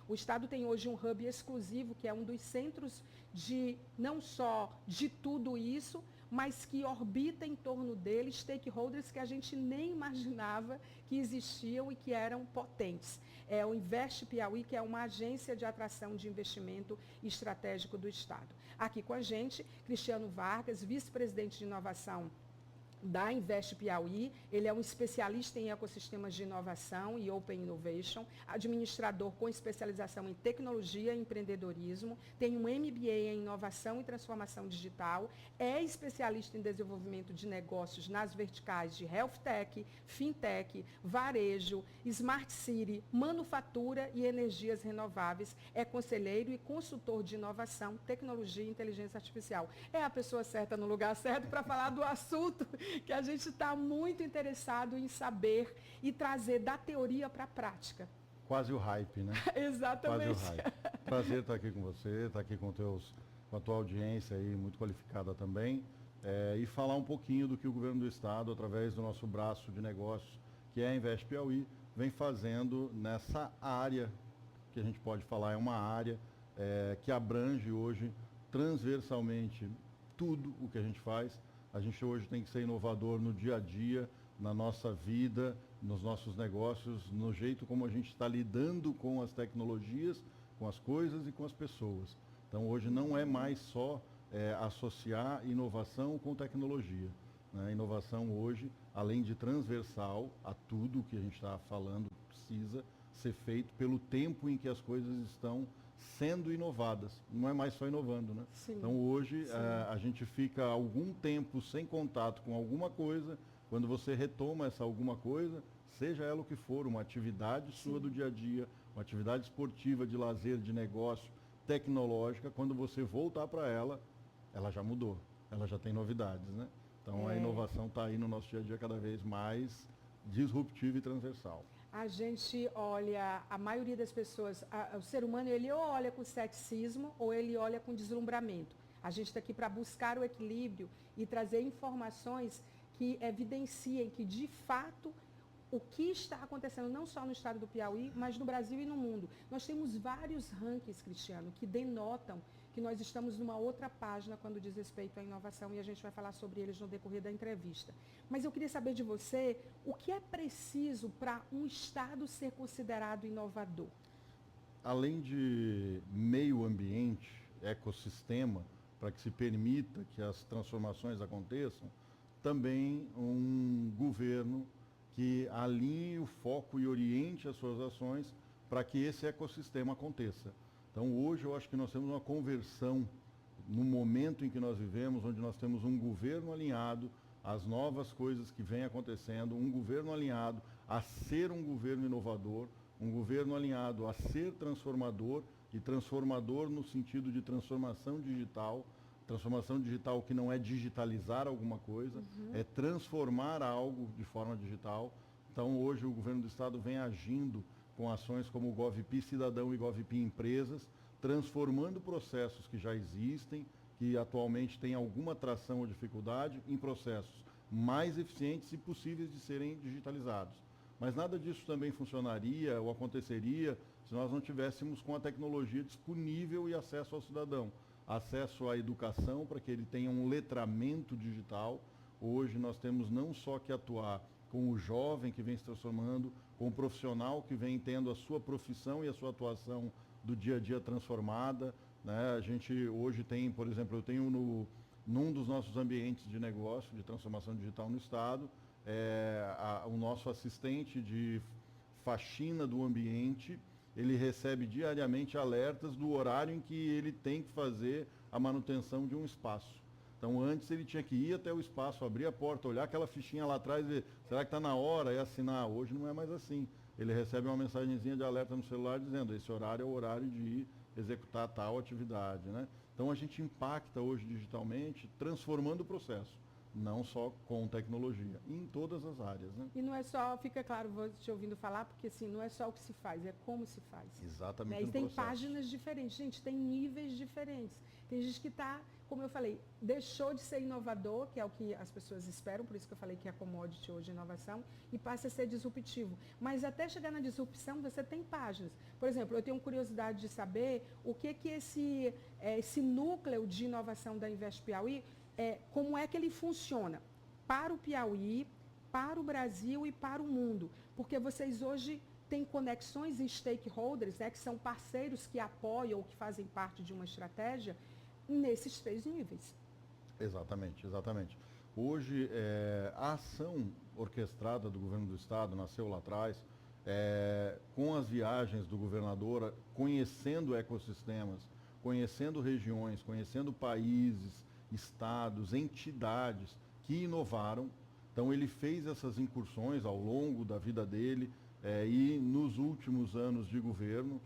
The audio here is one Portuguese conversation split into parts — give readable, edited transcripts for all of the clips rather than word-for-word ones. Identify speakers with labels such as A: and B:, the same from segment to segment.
A: O Estado tem hoje um hub exclusivo, que é um dos centros de, não só de tudo isso, mas que orbita em torno dele stakeholders que a gente nem imaginava que existiam e que eram potentes. É o Invest Piauí, que é uma agência de atração de investimento estratégico do Estado. Aqui com a gente, Cristiano Vargas, vice-presidente de inovação da Invest Piauí, ele é um especialista em ecossistemas de inovação e Open Innovation, administrador com especialização em tecnologia e empreendedorismo, tem um MBA em inovação e transformação digital, é especialista em desenvolvimento de negócios nas verticais de Health Tech, Fintech, varejo, Smart City, manufatura e energias renováveis, é conselheiro e consultor de inovação, tecnologia e inteligência artificial. É a pessoa certa no lugar certo para falar do assunto que a gente está muito interessado em saber e trazer da teoria para a prática.
B: Quase o hype, né?
A: Exatamente.
B: Quase o hype. Prazer estar aqui com você, estar aqui com a tua audiência aí, muito qualificada também, e falar um pouquinho do que o governo do estado, através do nosso braço de negócios, que é a Invest Piauí, vem fazendo nessa área, que a gente pode falar, é uma área que abrange hoje transversalmente tudo o que a gente faz. A gente hoje tem que ser inovador no dia a dia, na nossa vida, nos nossos negócios, no jeito como a gente está lidando com as tecnologias, com as coisas e com as pessoas. Então hoje não é mais só associar inovação com tecnologia. Né? Inovação hoje, além de transversal a tudo que a gente está falando, precisa ser feito pelo tempo em que as coisas estão sendo inovadas, não é mais só inovando, né?
A: Sim.
B: Então hoje a gente fica algum tempo sem contato com alguma coisa, quando você retoma essa alguma coisa, seja ela o que for, uma atividade sua do dia a dia, uma atividade esportiva, de lazer, de negócio, tecnológica, quando você voltar para ela já mudou, ela já tem novidades, né? Então a inovação está aí no nosso dia a dia cada vez mais disruptiva e transversal.
A: A gente olha, a maioria das pessoas, o ser humano, ele ou olha com ceticismo ou ele olha com deslumbramento. A gente está aqui para buscar o equilíbrio e trazer informações que evidenciem que, de fato, o que está acontecendo não só no estado do Piauí, mas no Brasil e no mundo. Nós temos vários rankings, Cristiano, que denotam que nós estamos numa outra página quando diz respeito à inovação e a gente vai falar sobre eles no decorrer da entrevista. Mas eu queria saber de você, o que é preciso para um estado ser considerado inovador?
B: Além de meio ambiente, ecossistema, para que se permita que as transformações aconteçam, também um governo que alinhe o foco e oriente as suas ações para que esse ecossistema aconteça. Então hoje eu acho que nós temos uma conversão no momento em que nós vivemos, onde nós temos um governo alinhado às novas coisas que vêm acontecendo, um governo alinhado a ser um governo inovador, um governo alinhado a ser transformador, e transformador no sentido de transformação digital que não é digitalizar alguma coisa, é transformar algo de forma digital. Então hoje o governo do estado vem agindo com ações como o GovPi Cidadão e GovPi Empresas, transformando processos que já existem, que atualmente têm alguma tração ou dificuldade, em processos mais eficientes e possíveis de serem digitalizados. Mas nada disso também funcionaria ou aconteceria se nós não tivéssemos com a tecnologia disponível e acesso ao cidadão. Acesso à educação para que ele tenha um letramento digital. Hoje nós temos não só que atuar com o jovem que vem se transformando, com o profissional que vem tendo a sua profissão e a sua atuação do dia a dia transformada. Né? A gente hoje tem, por exemplo, eu tenho num dos nossos ambientes de negócio, de transformação digital no estado, o nosso assistente de faxina do ambiente, ele recebe diariamente alertas do horário em que ele tem que fazer a manutenção de um espaço. Então antes ele tinha que ir até o espaço, abrir a porta, olhar aquela fichinha lá atrás e ver, será que está na hora e assinar? Hoje não é mais assim. Ele recebe uma mensagenzinha de alerta no celular dizendo, esse horário é o horário de ir executar tal atividade. Né? Então a gente impacta hoje digitalmente, transformando o processo. não só com tecnologia, em todas as áreas, né?
A: E não é só, fica claro, vou te ouvindo falar, porque assim, não é só o que se faz, é como se faz.
B: Exatamente.
A: Né? E
B: no
A: tem
B: processo.
A: páginas diferentes, gente, tem níveis diferentes. Tem gente que está, como eu falei, deixou de ser inovador, que é o que as pessoas esperam, por isso que eu falei que é commodity hoje, inovação, e passa a ser disruptivo. Mas até chegar na disrupção, você tem páginas. Por exemplo, eu tenho curiosidade de saber o que esse núcleo de inovação da Invest Piauí, como é que ele funciona para o Piauí, para o Brasil e para o mundo. Porque vocês hoje têm conexões em stakeholders, né, que são parceiros que apoiam ou que fazem parte de uma estratégia, nesses 3 níveis.
B: Exatamente, exatamente. Hoje, a ação orquestrada do governo do estado nasceu lá atrás, com as viagens do governador, conhecendo ecossistemas, conhecendo regiões, conhecendo países, estados, entidades que inovaram. Então ele fez essas incursões ao longo da vida dele e nos últimos anos de governo,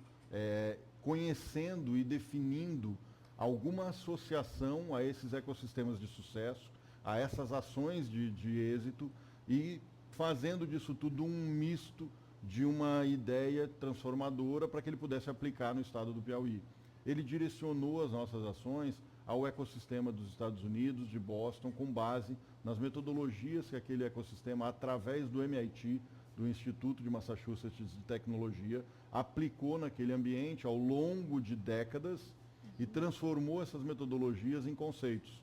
B: conhecendo e definindo alguma associação a esses ecossistemas de sucesso, a essas ações de êxito e fazendo disso tudo um misto de uma ideia transformadora para que ele pudesse aplicar no estado do Piauí. Ele direcionou as nossas ações ao ecossistema dos Estados Unidos, de Boston, com base nas metodologias que aquele ecossistema, através do MIT, do Instituto de Massachusetts de Tecnologia, aplicou naquele ambiente ao longo de décadas e transformou essas metodologias em conceitos.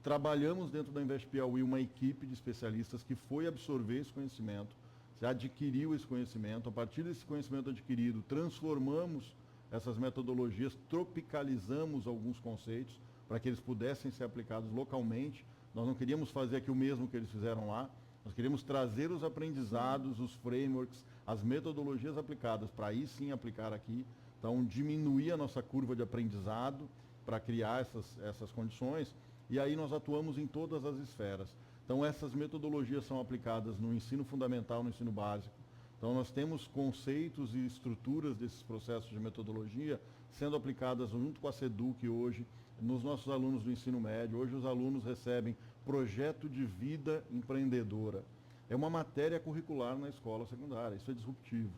B: Trabalhamos dentro da Invest Piauí uma equipe de especialistas que foi absorver esse conhecimento, adquiriu esse conhecimento, a partir desse conhecimento adquirido, transformamos essas metodologias, tropicalizamos alguns conceitos para que eles pudessem ser aplicados localmente. Nós não queríamos fazer aqui o mesmo que eles fizeram lá, nós queríamos trazer os aprendizados, os frameworks, as metodologias aplicadas para aí sim aplicar aqui. Então, diminuir a nossa curva de aprendizado para criar essas condições. E aí nós atuamos em todas as esferas. Então, essas metodologias são aplicadas no ensino fundamental, no ensino básico. Então, nós temos conceitos e estruturas desses processos de metodologia sendo aplicadas junto com a SEDUC hoje, nos nossos alunos do ensino médio. Hoje, os alunos recebem projeto de vida empreendedora. É uma matéria curricular na escola secundária, isso é disruptivo.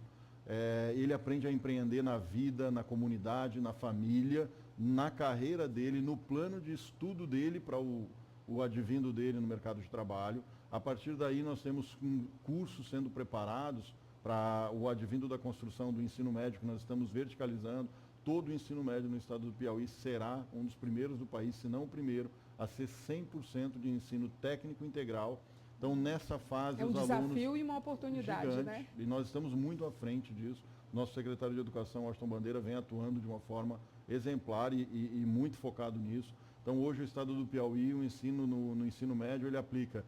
B: Ele aprende a empreender na vida, na comunidade, na família, na carreira dele, no plano de estudo dele para o advindo dele no mercado de trabalho. A partir daí, nós temos cursos sendo preparados para o advindo da construção do ensino médio, que nós estamos verticalizando. Todo o ensino médio no estado do Piauí será um dos primeiros do país, se não o primeiro, a ser 100% de ensino técnico integral. Então, nessa fase,
A: os alunos... É um desafio e uma oportunidade,
B: gigante,
A: né?
B: E nós estamos muito à frente disso. Nosso secretário de Educação, Washington Bandeira, vem atuando de uma forma exemplar e muito focado nisso. Então, hoje, o estado do Piauí, o ensino no ensino médio, ele aplica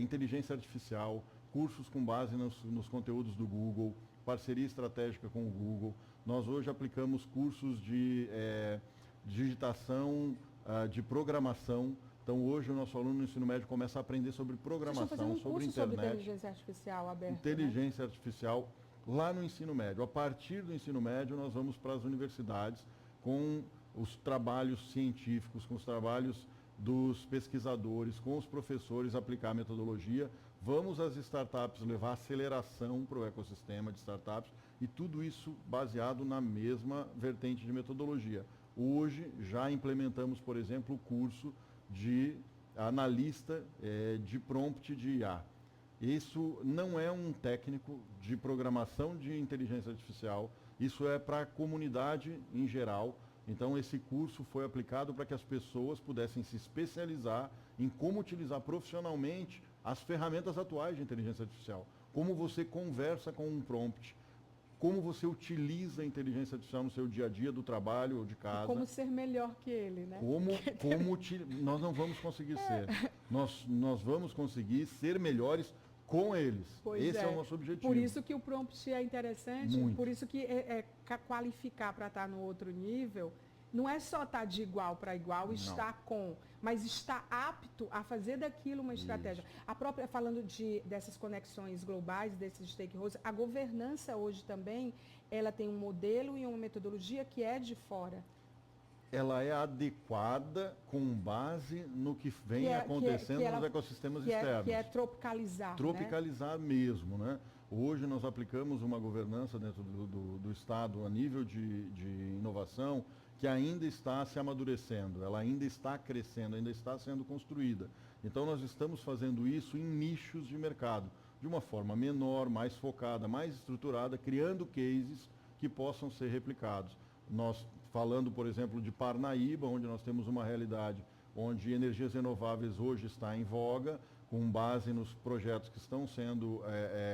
B: inteligência artificial, cursos com base nos conteúdos do Google, parceria estratégica com o Google. Nós hoje aplicamos cursos de digitação, de programação. Então, hoje, o nosso aluno no ensino médio começa a aprender sobre programação, sobre internet.
A: Sobre inteligência artificial aberta,
B: inteligência artificial lá no ensino médio. A partir do ensino médio, nós vamos para as universidades com os trabalhos científicos, com os trabalhos dos pesquisadores, com os professores aplicar a metodologia. Vamos às startups levar aceleração para o ecossistema de startups e tudo isso baseado na mesma vertente de metodologia. Hoje, já implementamos, por exemplo, o curso de analista de prompt de IA. Isso não é um técnico de programação de inteligência artificial, isso é para a comunidade em geral. Então, esse curso foi aplicado para que as pessoas pudessem se especializar em como utilizar profissionalmente as ferramentas atuais de inteligência artificial. Como você conversa com um prompt, como você utiliza a inteligência artificial no seu dia a dia do trabalho ou de casa.
A: E como ser melhor que ele, né?
B: Nós não vamos conseguir ser. Nós vamos conseguir ser melhores com eles. Esse é o nosso objetivo.
A: Por isso que o prompt é interessante,
B: Muito.
A: Por isso que qualificar para estar no outro nível, não é só estar de igual para igual, estar com, mas estar apto a fazer daquilo uma estratégia. A própria, falando dessas conexões globais, desses stakeholders, a governança hoje também, ela tem um modelo e uma metodologia que é de fora.
B: ela é adequada com base no que vem acontecendo nos ecossistemas externos.
A: Que é tropicalizar.
B: Tropicalizar, né? Mesmo, né? Hoje nós aplicamos uma governança dentro do Estado a nível de inovação que ainda está se amadurecendo, ela ainda está crescendo, ainda está sendo construída. Então nós estamos fazendo isso em nichos de mercado, de uma forma menor, mais focada, mais estruturada, criando cases que possam ser replicados. Nós falando, por exemplo, de Parnaíba, onde nós temos uma realidade onde energias renováveis hoje está em voga, com base nos projetos que estão sendo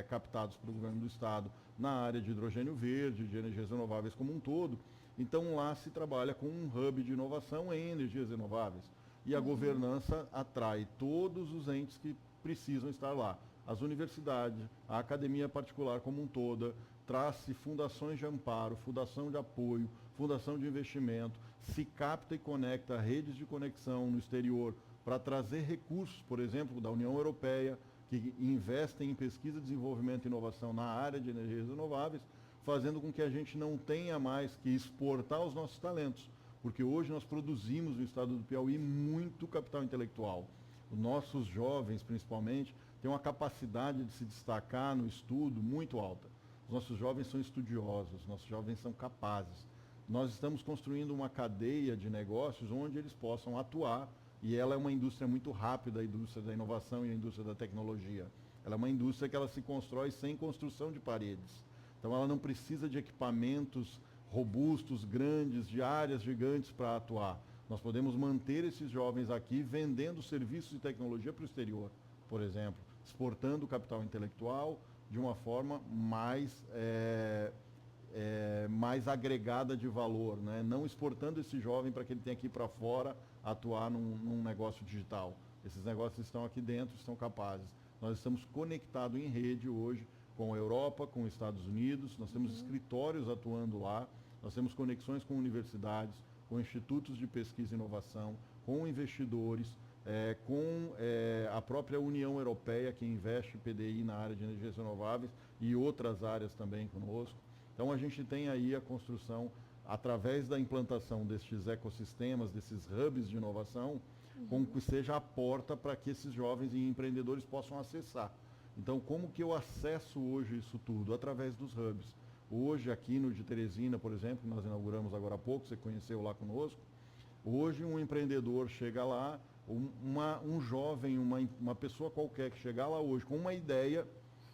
B: captados pelo governo do Estado na área de hidrogênio verde, de energias renováveis como um todo. Então lá se trabalha com um hub de inovação em energias renováveis. E a governança atrai todos os entes que precisam estar lá. As universidades, a academia particular como um todo, traz-se fundações de amparo, fundação de apoio, fundação de investimento, se capta e conecta redes de conexão no exterior para trazer recursos, por exemplo, da União Europeia, que investem em pesquisa, desenvolvimento e inovação na área de energias renováveis, fazendo com que a gente não tenha mais que exportar os nossos talentos, porque hoje nós produzimos no estado do Piauí muito capital intelectual. Os nossos jovens, principalmente, têm uma capacidade de se destacar no estudo muito alta. Os nossos jovens são estudiosos, nossos jovens são capazes. Nós estamos construindo uma cadeia de negócios onde eles possam atuar, e ela é uma indústria muito rápida, a indústria da inovação e a indústria da tecnologia. Ela é uma indústria que ela se constrói sem construção de paredes. Então ela não precisa de equipamentos robustos, grandes, de áreas gigantes para atuar. Nós podemos manter esses jovens aqui vendendo serviços de tecnologia para o exterior, por exemplo, exportando o capital intelectual de uma forma mais agregada de valor, né? Não exportando esse jovem para que ele tenha que ir para fora atuar num negócio digital. Esses negócios estão aqui dentro, estão capazes. Nós estamos conectados em rede hoje com a Europa, com os Estados Unidos, nós temos escritórios atuando lá, nós temos conexões com universidades, com institutos de pesquisa e inovação, com investidores, com a própria União Europeia, que investe PDI na área de energias renováveis e outras áreas também conosco. Então a gente tem aí a construção, através da implantação destes ecossistemas, desses hubs de inovação, como que seja a porta para que esses jovens e empreendedores possam acessar. Então, como que eu acesso hoje isso tudo? Através dos hubs. Hoje, aqui no de Teresina, por exemplo, que nós inauguramos agora há pouco, você conheceu lá conosco, hoje um empreendedor chega lá, um jovem, uma pessoa qualquer que chegar lá hoje com uma ideia,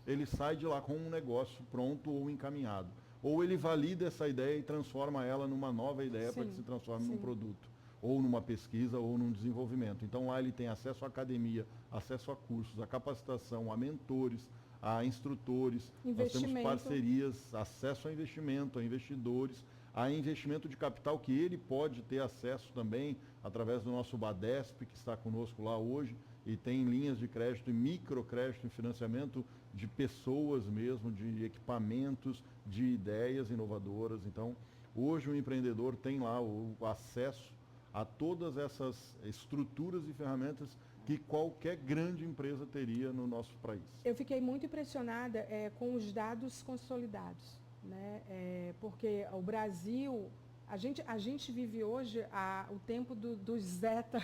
B: ele sai de lá com um negócio pronto ou encaminhado. Ou ele valida essa ideia e transforma ela numa nova ideia para que se transforme num produto, ou numa pesquisa, ou num desenvolvimento. Então lá ele tem acesso à academia, acesso a cursos, a capacitação, a mentores, a instrutores, nós temos parcerias, acesso a investimento, a investidores, a investimento de capital que ele pode ter acesso também através do nosso Badesp, que está conosco lá hoje, e tem linhas de crédito e microcrédito e financiamento de pessoas mesmo, de equipamentos, de ideias inovadoras. Então, hoje o empreendedor tem lá o acesso a todas essas estruturas e ferramentas que qualquer grande empresa teria no nosso país.
A: Eu fiquei muito impressionada com os dados consolidados, né? Porque o Brasil, a gente vive hoje o tempo dos zeta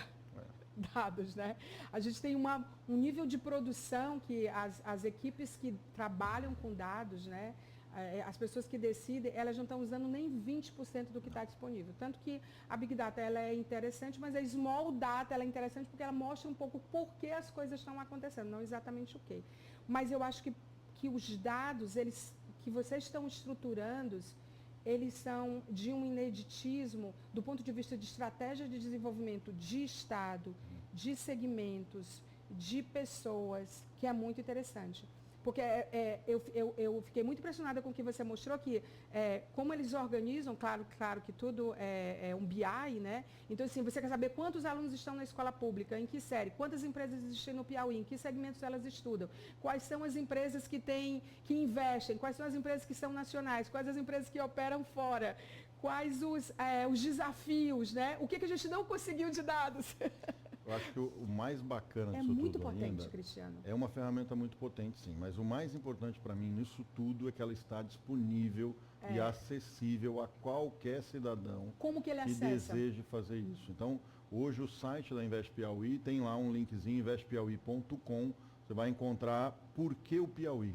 A: dados, né? A gente tem um nível de produção que as equipes que trabalham com dados, né? As pessoas que decidem, elas não estão usando nem 20% do que está disponível. Tanto que a Big Data ela é interessante, mas a Small Data ela é interessante porque ela mostra um pouco por que as coisas estão acontecendo, não exatamente o quê. Mas eu acho que os dados que vocês estão estruturando, eles são de um ineditismo do ponto de vista de estratégia de desenvolvimento de Estado, de segmentos, de pessoas, que é muito interessante. Porque eu fiquei muito impressionada com o que você mostrou, que como eles organizam, claro que tudo é um BI, né? Então, assim, você quer saber quantos alunos estão na escola pública, em que série, quantas empresas existem no Piauí, em que segmentos elas estudam, quais são as empresas que investem, quais são as empresas que são nacionais, quais as empresas que operam fora, quais os desafios, né? O que a gente não conseguiu de dados.
B: Eu acho que o mais bacana disso
A: tudo ainda... É muito
B: potente,
A: Cristiano.
B: É uma ferramenta muito potente, sim. Mas o mais importante para mim nisso tudo é que ela está disponível e acessível a qualquer cidadão
A: Como que ele
B: que
A: acessa?
B: deseje fazer isso. Então, hoje o site da Invest Piauí tem lá um linkzinho, investpiauí.com, você vai encontrar por que o Piauí.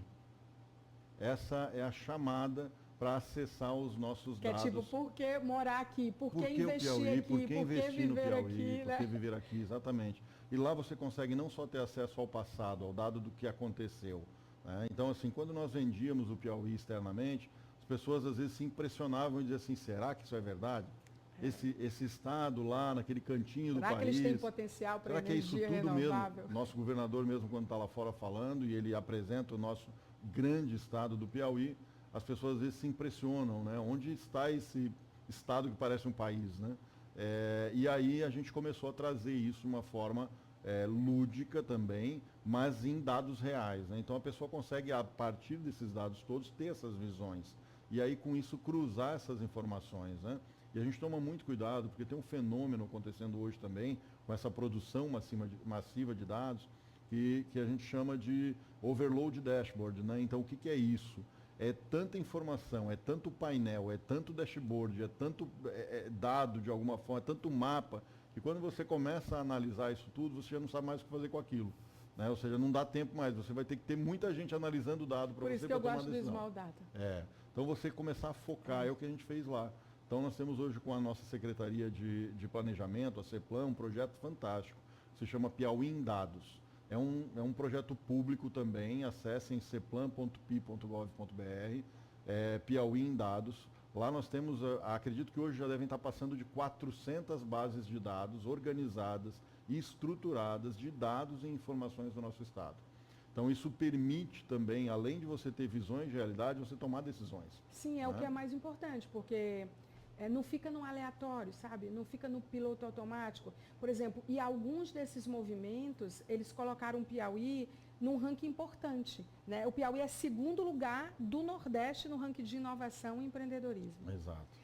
B: Essa é a chamada para acessar os nossos
A: Que
B: dados.
A: é tipo, por que morar aqui? Por que investir
B: o Piauí,
A: aqui?
B: por que investir no
A: viver
B: Piauí,
A: aqui?
B: por
A: Né?
B: que viver aqui, exatamente. E lá você consegue não só ter acesso ao passado, ao dado do que aconteceu. Né? Então, assim, quando nós vendíamos o Piauí externamente, as pessoas às vezes se impressionavam e diziam assim, será que isso é verdade? Esse estado lá, naquele cantinho do país...
A: Será que eles têm potencial para energia
B: renovável? Será que é isso tudo
A: renovável?
B: mesmo? Nosso governador mesmo, quando está lá fora falando, e ele apresenta o nosso grande estado do Piauí, as pessoas às vezes se impressionam, né? Onde está esse estado que parece um país, né? E aí a gente começou a trazer isso de uma forma lúdica também, mas em dados reais, né? Então a pessoa consegue, a partir desses dados todos, ter essas visões. E aí com isso cruzar essas informações, né? E a gente toma muito cuidado, porque tem um fenômeno acontecendo hoje também, com essa produção massiva de dados, que a gente chama de overload dashboard, né? Então o que é isso? É tanta informação, é tanto painel, é tanto dashboard, é tanto dado de alguma forma, é tanto mapa, que quando você começa a analisar isso tudo, você já não sabe mais o que fazer com aquilo. Né? Ou seja, não dá tempo mais, você vai ter que ter muita gente analisando o dado para você tomar a decisão.
A: Por isso que eu gosto do Small Data.
B: Então você começar a focar, é o que a gente fez lá. Então nós temos hoje com a nossa Secretaria de Planejamento, a CEPLAN, um projeto fantástico, se chama Piauí em Dados. É um projeto público também, acessem ceplan.pi.gov.br, Piauí em Dados. Lá nós temos, acredito que hoje já devem estar passando de 400 bases de dados organizadas e estruturadas de dados e informações do nosso estado. Então isso permite também, além de você ter visões de realidade, você tomar decisões.
A: Sim, é o que é mais importante, porque não fica no aleatório, sabe? Não fica no piloto automático. Por exemplo, e alguns desses movimentos, eles colocaram o Piauí num ranking importante. Né? O Piauí é segundo lugar do Nordeste no ranking de inovação e empreendedorismo.
B: Exato.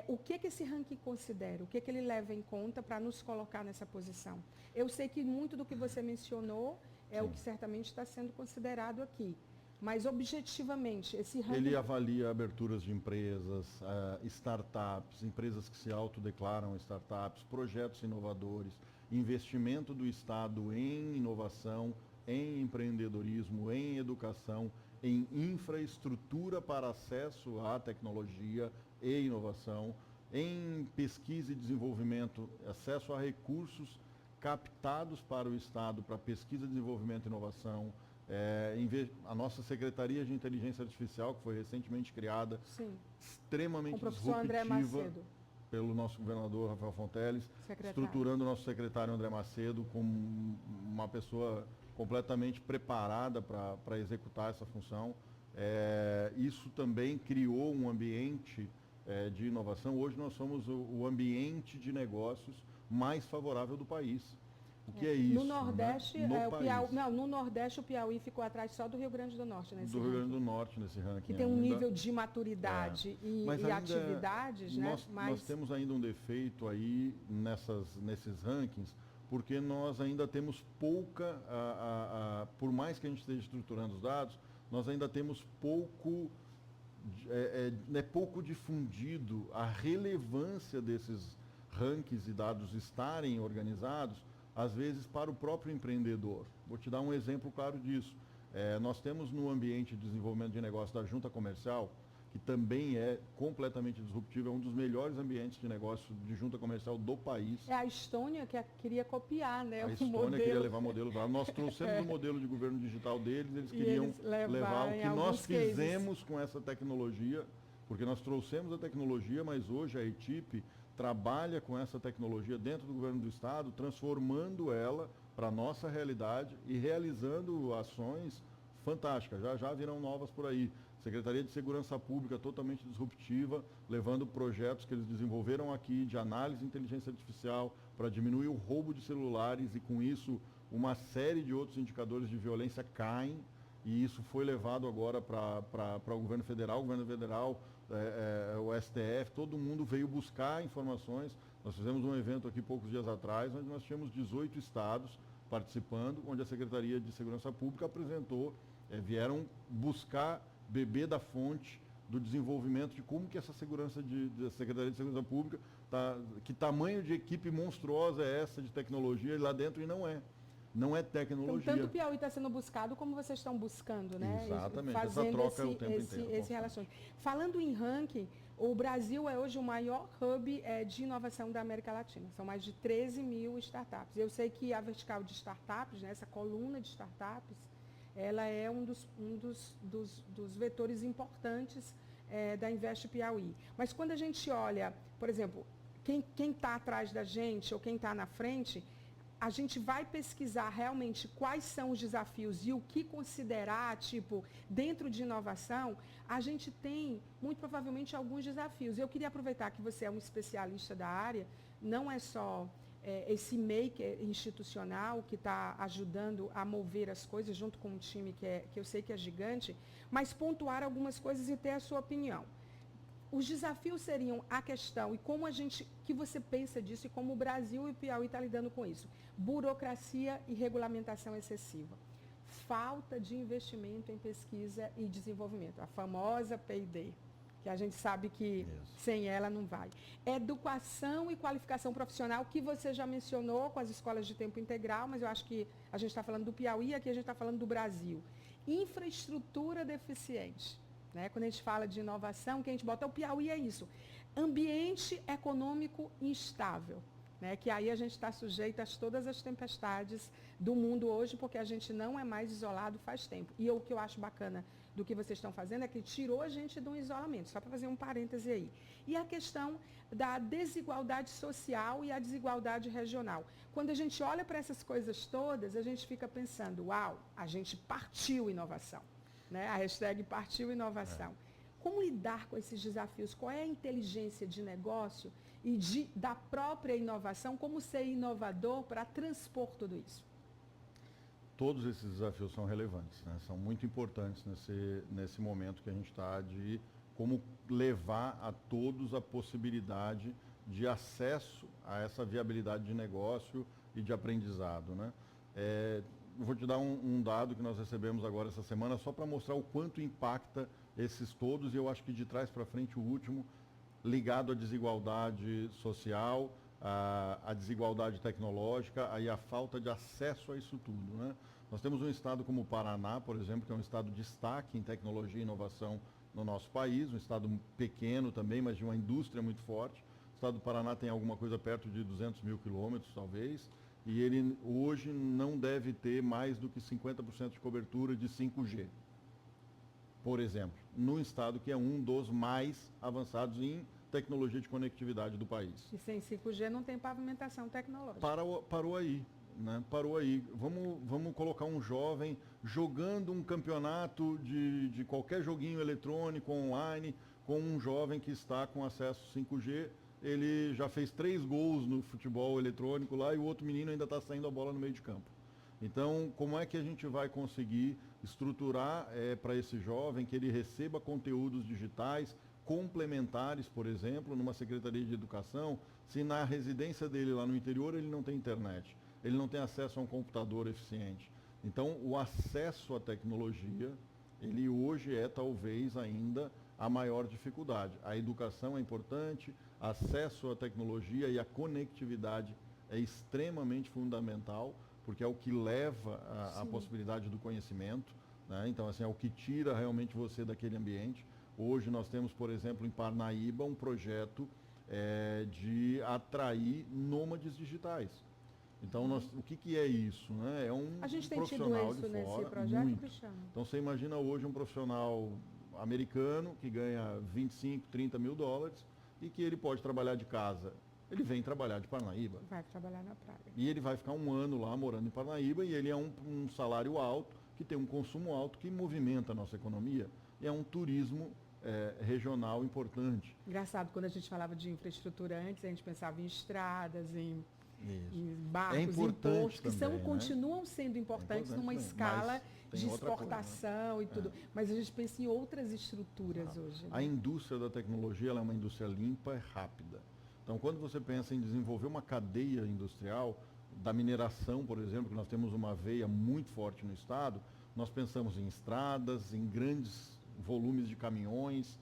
A: O que esse ranking considera? O que ele leva em conta para nos colocar nessa posição? Eu sei que muito do que você mencionou é Sim. o que certamente está sendo considerado aqui. Mas, objetivamente, esse ranking...
B: Ele avalia aberturas de empresas, startups, empresas que se autodeclaram startups, projetos inovadores, investimento do Estado em inovação, em empreendedorismo, em educação, em infraestrutura para acesso à tecnologia e inovação, em pesquisa e desenvolvimento, acesso a recursos captados para o Estado para pesquisa, desenvolvimento e inovação. A nossa Secretaria de Inteligência Artificial, que foi recentemente criada,
A: Sim.
B: extremamente
A: com o professor André
B: disruptiva
A: Macedo.
B: Pelo nosso governador Rafael Fonteles, estruturando o nosso secretário André Macedo como uma pessoa completamente preparada para executar essa função. Isso também criou um ambiente de inovação. Hoje nós somos o ambiente de negócios mais favorável do país. O que é isso?
A: No Nordeste,
B: né?
A: no Nordeste o Piauí ficou atrás só do Rio Grande do Norte nesse
B: ranking. Do Rio Grande do Norte nesse ranking.
A: Que tem um nível de maturidade e atividades, né?
B: Nós temos ainda um defeito aí nesses rankings, porque nós ainda temos pouca, por mais que a gente esteja estruturando os dados, nós ainda temos pouco difundido a relevância desses rankings e dados estarem organizados, às vezes para o próprio empreendedor. Vou te dar um exemplo claro disso. Nós temos no ambiente de desenvolvimento de negócio da Junta Comercial, que também é completamente disruptivo, é um dos melhores ambientes de negócio de junta comercial do país.
A: A Estônia que queria copiar, né?
B: A Estônia queria levar modelo lá. Nós trouxemos o modelo de governo digital deles, eles queriam levar o que nós fizemos com essa tecnologia, porque nós trouxemos a tecnologia, mas hoje a equipe trabalha com essa tecnologia dentro do governo do estado, transformando ela para a nossa realidade e realizando ações fantásticas. Já virão novas por aí. Secretaria de Segurança Pública totalmente disruptiva, levando projetos que eles desenvolveram aqui de análise de inteligência artificial para diminuir o roubo de celulares e com isso uma série de outros indicadores de violência caem e isso foi levado agora para o governo federal. O governo federal, o STF, todo mundo veio buscar informações. Nós fizemos um evento aqui poucos dias atrás, onde nós tínhamos 18 estados participando, onde a Secretaria de Segurança Pública apresentou, vieram buscar beber da fonte do desenvolvimento de como que essa Secretaria de Segurança Pública, que tamanho de equipe monstruosa é essa de tecnologia lá dentro, e não é. Não é tecnologia.
A: Então, tanto o Piauí está sendo buscado como vocês estão buscando, né?
B: Exatamente,
A: fazendo
B: essa troca o tempo inteiro.
A: Esse relacionamento. Falando em ranking, o Brasil é hoje o maior hub de inovação da América Latina. São mais de 13 mil startups. Eu sei que a vertical de startups, né, essa coluna de startups, ela é um dos vetores importantes da Invest Piauí. Mas quando a gente olha, por exemplo, quem está atrás da gente ou quem está na frente, a gente vai pesquisar realmente quais são os desafios e o que considerar, tipo, dentro de inovação, a gente tem, muito provavelmente, alguns desafios. Eu queria aproveitar que você é um especialista da área, não é só esse maker institucional que está ajudando a mover as coisas junto com um time que eu sei que é gigante, mas pontuar algumas coisas e ter a sua opinião. Os desafios seriam a questão e como que você pensa disso e como o Brasil e o Piauí estão lidando com isso. Burocracia e regulamentação excessiva. Falta de investimento em pesquisa e desenvolvimento, a famosa P&D, que a gente sabe que sem ela não vai. Educação e qualificação profissional, que você já mencionou com as escolas de tempo integral, mas eu acho que a gente está falando do Piauí e aqui a gente está falando do Brasil. Infraestrutura deficiente. Né? Quando a gente fala de inovação, o que a gente bota o Piauí é isso. Ambiente econômico instável. Né? Que aí a gente está sujeito a todas as tempestades do mundo hoje, porque a gente não é mais isolado faz tempo. E o que eu acho bacana do que vocês estão fazendo é que tirou a gente do isolamento, só para fazer um parêntese aí. E a questão da desigualdade social e a desigualdade regional. Quando a gente olha para essas coisas todas, a gente fica pensando, uau, a gente partiu inovação. Né? A hashtag partiu inovação. Como lidar com esses desafios? Qual é a inteligência de negócio e da própria inovação? Como ser inovador para transpor tudo isso?
B: Todos esses desafios são relevantes, né? São muito importantes nesse momento que a gente está de como levar a todos a possibilidade de acesso a essa viabilidade de negócio e de aprendizado, né? Eu vou te dar um dado que nós recebemos agora essa semana, só para mostrar o quanto impacta esses todos, e eu acho que de trás para frente o último, ligado à desigualdade social, à desigualdade tecnológica e à falta de acesso a isso tudo, né? Nós temos um estado como o Paraná, por exemplo, que é um estado de destaque em tecnologia e inovação no nosso país, um estado pequeno também, mas de uma indústria muito forte. O estado do Paraná tem alguma coisa perto de 200 mil quilômetros, talvez, e ele hoje não deve ter mais do que 50% de cobertura de 5G, por exemplo, num estado que é um dos mais avançados em tecnologia de conectividade do país.
A: E sem 5G não tem pavimentação tecnológica.
B: Parou aí, né? Parou aí. Vamos colocar um jovem jogando um campeonato de qualquer joguinho eletrônico online com um jovem que está com acesso 5G. Ele já fez 3 gols no futebol eletrônico lá e o outro menino ainda está saindo a bola no meio de campo. Então, como é que a gente vai conseguir estruturar para esse jovem que ele receba conteúdos digitais complementares, por exemplo, numa Secretaria de Educação, se na residência dele lá no interior ele não tem internet, ele não tem acesso a um computador eficiente. Então, o acesso à tecnologia, ele hoje é talvez ainda a maior dificuldade. A educação é importante, acesso à tecnologia e a conectividade é extremamente fundamental, porque é o que leva à possibilidade do conhecimento, né? Então, assim, é o que tira realmente você daquele ambiente. Hoje nós temos, por exemplo, em Parnaíba, um projeto de atrair nômades digitais. Então, o que é isso? Né? É um
A: a gente tem
B: profissional
A: tido isso
B: de fora,
A: nesse projeto,
B: muito.
A: Cristiano?
B: Então, você imagina hoje um profissional americano que ganha 25, 30 mil dólares e que ele pode trabalhar de casa. Ele vem trabalhar de Parnaíba.
A: Vai trabalhar na praia.
B: E ele vai ficar um ano lá morando em Parnaíba e ele é um salário alto, que tem um consumo alto, que movimenta a nossa economia. E é um turismo regional importante.
A: Engraçado, quando a gente falava de infraestrutura antes, a gente pensava em estradas, em barcos, em portos, que
B: também,
A: continuam sendo importantes numa escala de exportação e tudo. Mas a gente pensa em outras estruturas hoje. Né?
B: A indústria da tecnologia ela é uma indústria limpa e rápida. Então, quando você pensa em desenvolver uma cadeia industrial, da mineração, por exemplo, que nós temos uma veia muito forte no estado, nós pensamos em estradas, em grandes volumes de caminhões,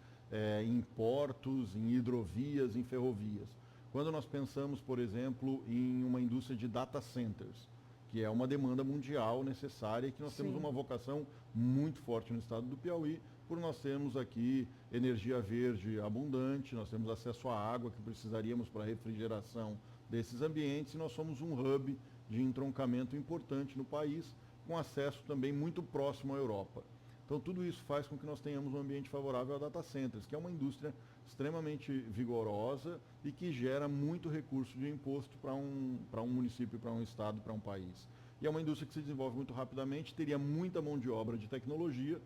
B: em portos, em hidrovias, em ferrovias. Quando nós pensamos, por exemplo, em uma indústria de data centers, que é uma demanda mundial necessária e que nós temos uma vocação muito forte no estado do Piauí, por nós termos aqui energia verde abundante, nós temos acesso à água que precisaríamos para a refrigeração desses ambientes e nós somos um hub de entroncamento importante no país, com acesso também muito próximo à Europa. Então, tudo isso faz com que nós tenhamos um ambiente favorável a data centers, que é uma indústria extremamente vigorosa e que gera muito recurso de imposto para um município, para um estado, para um país. E é uma indústria que se desenvolve muito rapidamente, teria muita mão de obra de tecnologia,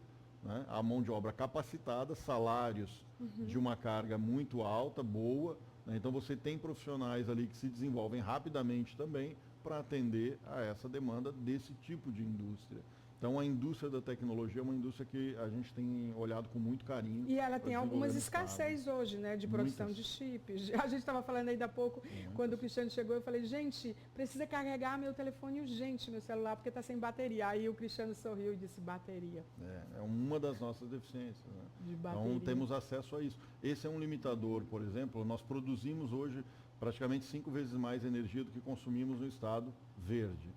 B: né? A mão de obra capacitada, salários de uma carga muito alta, boa, né? Então você tem profissionais ali que se desenvolvem rapidamente também para atender a essa demanda desse tipo de indústria. Então, a indústria da tecnologia é uma indústria que a gente tem olhado com muito carinho.
A: E ela tem algumas escassez hoje, né, de produção de chips. A gente estava falando ainda há pouco, quando o Cristiano chegou, eu falei, gente, precisa carregar meu telefone urgente, meu celular, porque está sem bateria. Aí o Cristiano sorriu e disse, bateria.
B: É uma das nossas deficiências. Né?
A: De bateria.
B: Então, temos acesso a isso. Esse é um limitador, por exemplo, nós produzimos hoje praticamente 5 vezes mais energia do que consumimos no estado verde.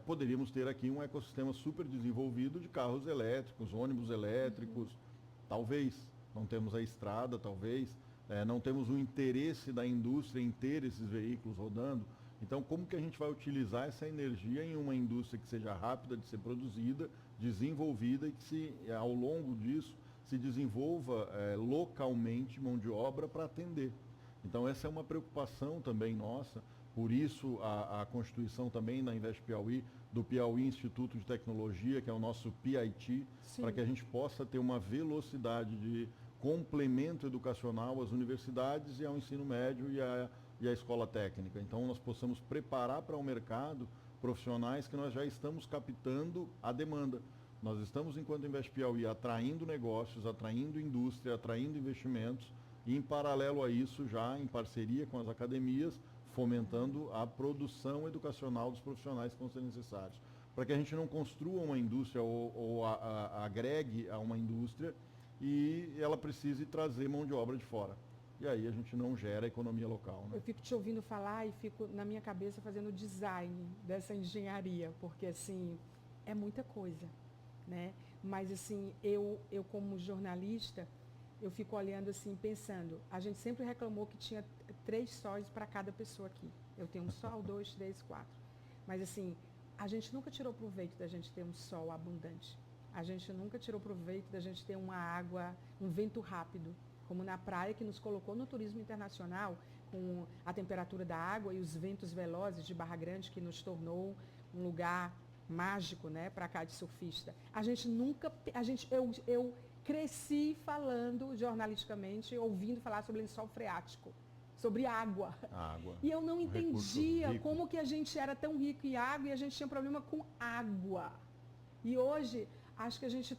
B: Poderíamos ter aqui um ecossistema super desenvolvido de carros elétricos, ônibus elétricos, talvez. Não temos a estrada, talvez. Não temos o interesse da indústria em ter esses veículos rodando. Então, como que a gente vai utilizar essa energia em uma indústria que seja rápida de ser produzida, desenvolvida e que, ao longo disso, se desenvolva localmente mão de obra para atender? Então, essa é uma preocupação também nossa. Por isso, a constituição também da Invest Piauí, do Piauí Instituto de Tecnologia, que é o nosso PIT, para que a gente possa ter uma velocidade de complemento educacional às universidades e ao ensino médio e à escola técnica. Então, nós possamos preparar para o mercado profissionais que nós já estamos captando a demanda. Nós estamos, enquanto Invest Piauí, atraindo negócios, atraindo indústria, atraindo investimentos e, em paralelo a isso, já em parceria com as academias, fomentando a produção educacional dos profissionais que vão ser necessários. Para que a gente não construa uma indústria ou agregue a uma indústria e ela precise trazer mão de obra de fora. E aí a gente não gera economia local. Né?
A: Eu fico te ouvindo falar e fico na minha cabeça fazendo o design dessa engenharia, porque assim, é muita coisa, né? Mas assim, eu como jornalista, eu fico olhando assim, pensando, a gente sempre reclamou que tinha 3 sóis para cada pessoa aqui. Eu tenho um sol, 2, 3, 4. Mas assim, a gente nunca tirou proveito da gente ter um sol abundante. A gente nunca tirou proveito da gente ter uma água, um vento rápido, como na praia que nos colocou no turismo internacional, com a temperatura da água e os ventos velozes de Barra Grande, que nos tornou um lugar mágico, né, para cá de surfista. A gente nunca, eu cresci falando jornalisticamente, ouvindo falar sobre lençol freático, sobre água. E eu não entendia como que a gente era tão rico em água e a gente tinha problema com água. E hoje, acho que a gente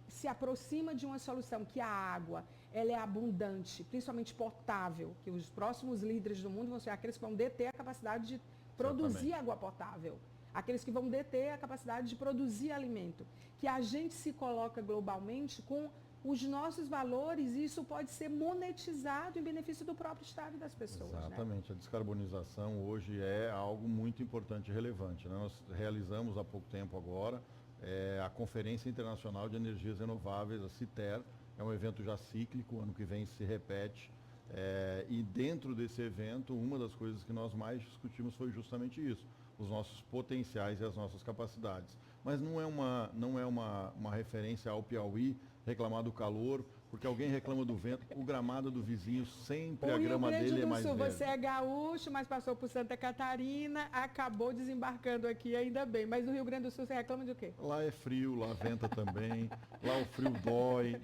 A: se aproxima de uma solução, que a água, ela é abundante, principalmente potável, que os próximos líderes do mundo vão ser aqueles que vão deter a capacidade de produzir água potável. Aqueles que vão deter a capacidade de produzir alimento. Que a gente se coloca globalmente com os nossos valores e isso pode ser monetizado em benefício do próprio Estado e das pessoas.
B: Exatamente. Né? A descarbonização hoje é algo muito importante e relevante. Né? Nós realizamos há pouco tempo agora a Conferência Internacional de Energias Renováveis, a CITER. É um evento já cíclico, ano que vem se repete. E dentro desse evento, uma das coisas que nós mais discutimos foi justamente isso. Os nossos potenciais e as nossas capacidades. Mas não é uma referência ao Piauí reclamar do calor, porque alguém reclama do vento, o gramado do vizinho sempre a grama dele é mais verde.
A: Você é gaúcho, mas passou por Santa Catarina, acabou desembarcando aqui, ainda bem. Mas no Rio Grande do Sul você reclama de quê?
B: Lá é frio, lá venta também, lá o frio dói.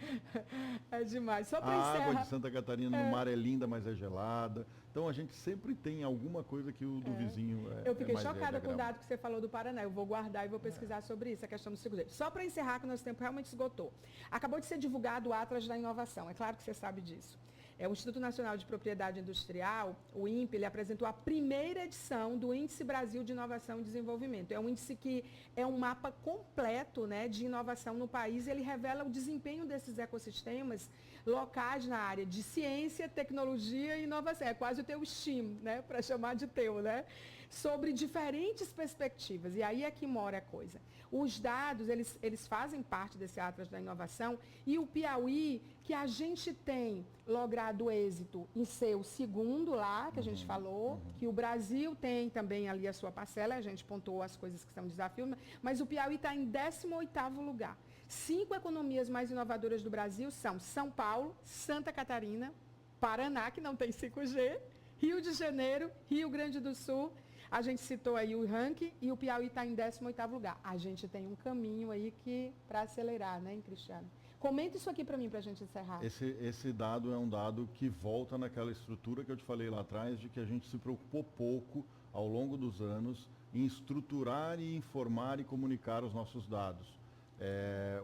A: É demais. Só
B: a água de Santa Catarina no mar é linda, mas é gelada. Então a gente sempre tem alguma coisa que o do vizinho
A: Eu fiquei chocada com o dado que você falou do Paraná. Eu vou guardar e vou pesquisar sobre isso, a questão do seguro. Só para encerrar, que o nosso tempo realmente esgotou. Acabou de ser divulgado o Atlas da Inovação. É claro que você sabe disso. O Instituto Nacional de Propriedade Industrial, o INPE, ele apresentou a primeira edição do Índice Brasil de Inovação e Desenvolvimento. É um índice que é um mapa completo, né, de inovação no país. Ele revela o desempenho desses ecossistemas locais na área de ciência, tecnologia e inovação. É quase o teu STEAM, né, para chamar de teu, né? Sobre diferentes perspectivas. E aí é que mora a coisa. Os dados, eles fazem parte desse Atlas da Inovação, e o Piauí, que a gente tem logrado êxito em ser o segundo lá, que a gente falou, que o Brasil tem também ali a sua parcela, a gente pontuou as coisas que são desafios, mas o Piauí está em 18º lugar. 5 economias mais inovadoras do Brasil são São Paulo, Santa Catarina, Paraná, que não tem 5G, Rio de Janeiro, Rio Grande do Sul. A gente citou aí o ranking e o Piauí está em 18º lugar. A gente tem um caminho aí para acelerar, né, Cristiano? Comenta isso aqui para mim, para a gente encerrar.
B: Esse dado é um dado que volta naquela estrutura que eu te falei lá atrás, de que a gente se preocupou pouco ao longo dos anos em estruturar e informar e comunicar os nossos dados.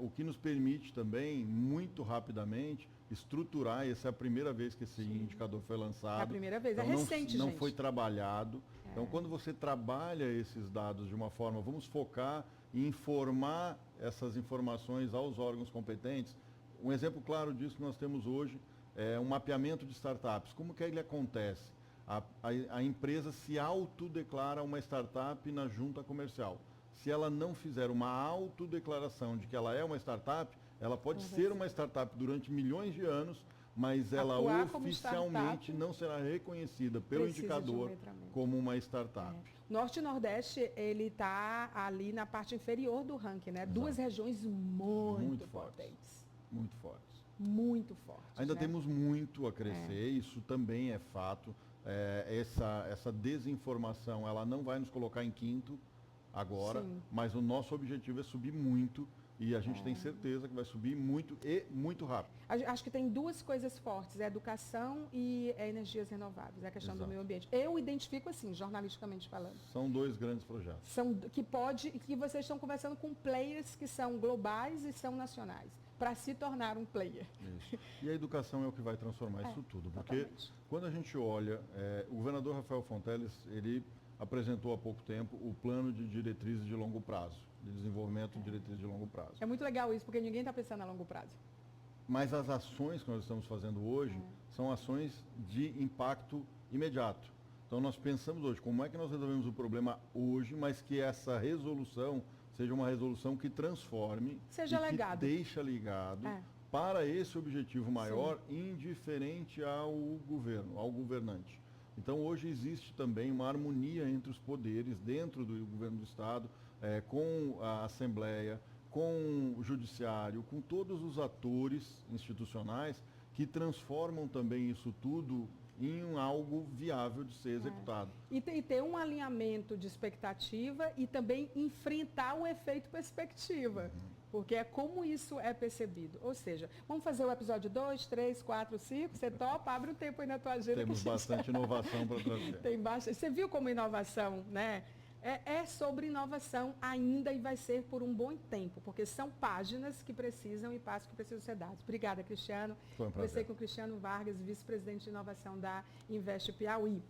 B: O que nos permite também, muito rapidamente, estruturar, essa é a primeira vez que esse indicador foi lançado.
A: É a primeira vez,
B: então,
A: é recente,
B: não
A: gente.
B: foi trabalhado. Então, quando você trabalha esses dados de uma forma, vamos focar em informar essas informações aos órgãos competentes. Um exemplo claro disso que nós temos hoje é um mapeamento de startups. Como que ele acontece? A empresa se autodeclara uma startup na junta comercial. Se ela não fizer uma autodeclaração de que ela é uma startup, ela pode ser uma startup durante milhões de anos, mas ela oficialmente não será reconhecida pelo indicador como uma startup.
A: Norte e Nordeste, ele está ali na parte inferior do ranking, né?
B: Exato.
A: 2 regiões muito potentes.
B: Muito fortes.
A: Muito fortes.
B: Ainda
A: né?
B: temos muito a crescer, isso também é fato. Essa desinformação, ela não vai nos colocar em quinto agora, mas o nosso objetivo é subir muito. E a gente tem certeza que vai subir muito e muito rápido.
A: Acho que tem 2 coisas fortes, educação e energias renováveis, a questão do meio ambiente. Eu identifico assim, jornalisticamente falando.
B: São 2 grandes projetos.
A: Que vocês estão conversando com players que são globais e são nacionais, para se tornar um player.
B: Isso. E a educação é o que vai transformar isso tudo. Porque quando a gente olha, o governador Rafael Fonteles, ele apresentou há pouco tempo o plano de diretrizes de longo prazo, de desenvolvimento de diretrizes de longo prazo.
A: É muito legal isso, porque ninguém está pensando a longo prazo.
B: Mas as ações que nós estamos fazendo hoje são ações de impacto imediato. Então nós pensamos hoje, como é que nós resolvemos o problema hoje, mas que essa resolução seja uma resolução que transforme, que deixa ligado para esse objetivo maior, indiferente ao governo, ao governante. Então, hoje existe também uma harmonia entre os poderes dentro do governo do Estado, com a Assembleia, com o Judiciário, com todos os atores institucionais que transformam também isso tudo em algo viável de ser executado.
A: E ter um alinhamento de expectativa e também enfrentar o efeito perspectiva. Porque é como isso é percebido. Ou seja, vamos fazer o episódio 2, 3, 4, 5, você topa, abre um tempo aí na tua agenda.
B: Temos bastante inovação para trazer.
A: Tem bastante. Você viu como inovação, né? É sobre inovação ainda e vai ser por um bom tempo, porque são páginas que precisam e passos que precisam ser dados. Obrigada, Cristiano.
B: Foi um prazer.
A: Conversei com o Cristiano Vargas, vice-presidente de inovação da Invest Piauí.